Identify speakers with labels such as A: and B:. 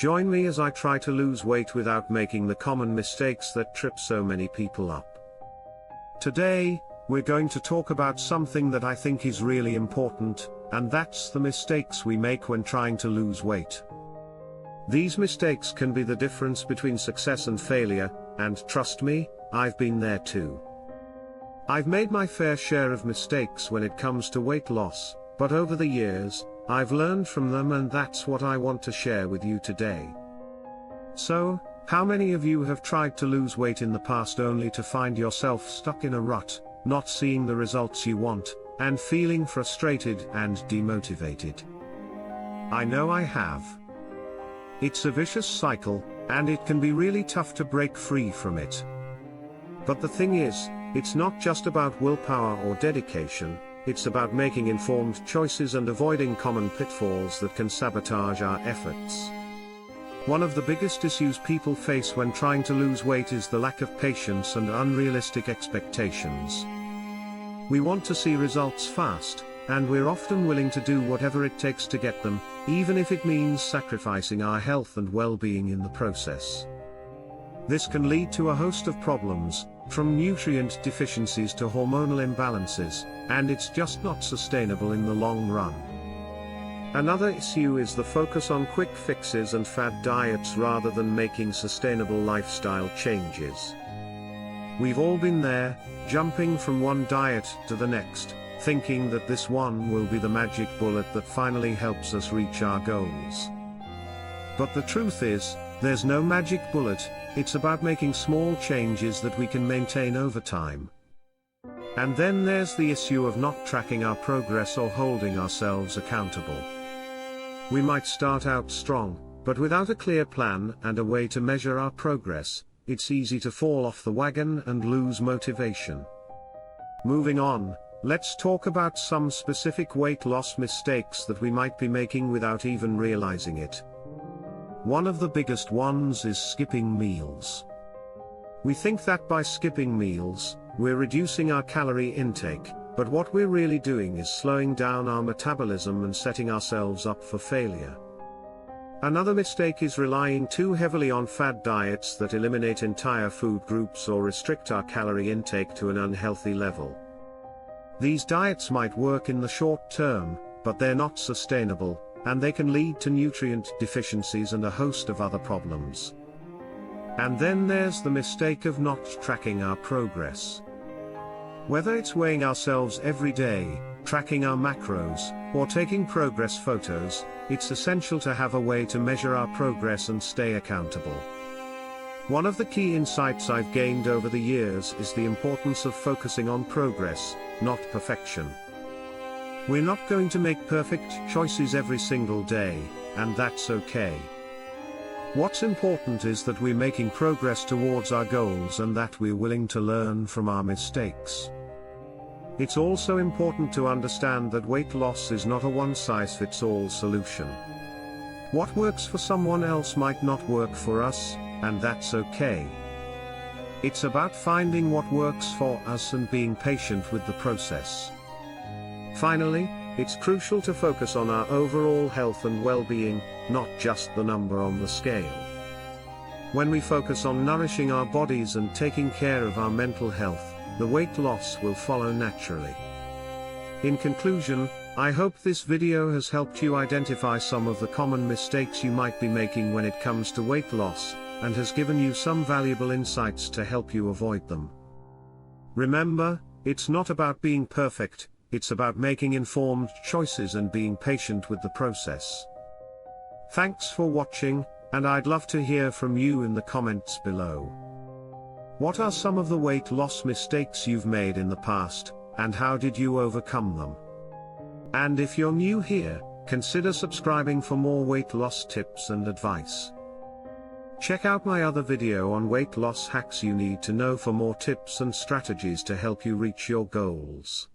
A: Join me as I try to lose weight without making the common mistakes that trip so many people up. Today, we're going to talk about something that I think is really important, and that's the mistakes we make when trying to lose weight. These mistakes can be the difference between success and failure, and trust me, I've been there too. I've made my fair share of mistakes when it comes to weight loss, but over the years, I've learned from them, and that's what I want to share with you today. So, how many of you have tried to lose weight in the past only to find yourself stuck in a rut, not seeing the results you want, and feeling frustrated and demotivated? I know I have. It's a vicious cycle, and it can be really tough to break free from it. But the thing is, it's not just about willpower or dedication, it's about making informed choices and avoiding common pitfalls that can sabotage our efforts. One of the biggest issues people face when trying to lose weight is the lack of patience and unrealistic expectations. We want to see results fast, and we're often willing to do whatever it takes to get them, even if it means sacrificing our health and well-being in the process. This can lead to a host of problems, from nutrient deficiencies to hormonal imbalances, and it's just not sustainable in the long run. Another issue is the focus on quick fixes and fad diets rather than making sustainable lifestyle changes. We've all been there, jumping from one diet to the next, thinking that this one will be the magic bullet that finally helps us reach our goals. But the truth is, there's no magic bullet, it's about making small changes that we can maintain over time. And then there's the issue of not tracking our progress or holding ourselves accountable. We might start out strong, but without a clear plan and a way to measure our progress, it's easy to fall off the wagon and lose motivation. Moving on, let's talk about some specific weight loss mistakes that we might be making without even realizing it. One of the biggest ones is skipping meals. We think that by skipping meals, we're reducing our calorie intake, but what we're really doing is slowing down our metabolism and setting ourselves up for failure. Another mistake is relying too heavily on fad diets that eliminate entire food groups or restrict our calorie intake to an unhealthy level. These diets might work in the short term, but they're not sustainable, and they can lead to nutrient deficiencies and a host of other problems. And then there's the mistake of not tracking our progress. Whether it's weighing ourselves every day, tracking our macros, or taking progress photos, it's essential to have a way to measure our progress and stay accountable. One of the key insights I've gained over the years is the importance of focusing on progress, not perfection. We're not going to make perfect choices every single day, and that's okay. What's important is that we're making progress towards our goals and that we're willing to learn from our mistakes. It's also important to understand that weight loss is not a one-size-fits-all solution. What works for someone else might not work for us, and that's okay. It's about finding what works for us and being patient with the process. Finally, it's crucial to focus on our overall health and well-being, not just the number on the scale. When we focus on nourishing our bodies and taking care of our mental health, the weight loss will follow naturally. In conclusion, I hope this video has helped you identify some of the common mistakes you might be making when it comes to weight loss, and has given you some valuable insights to help you avoid them. Remember, it's not about being perfect, it's about making informed choices and being patient with the process. Thanks for watching, and I'd love to hear from you in the comments below. What are some of the weight loss mistakes you've made in the past, and how did you overcome them? And if you're new here, consider subscribing for more weight loss tips and advice. Check out my other video on weight loss hacks you need to know for more tips and strategies to help you reach your goals.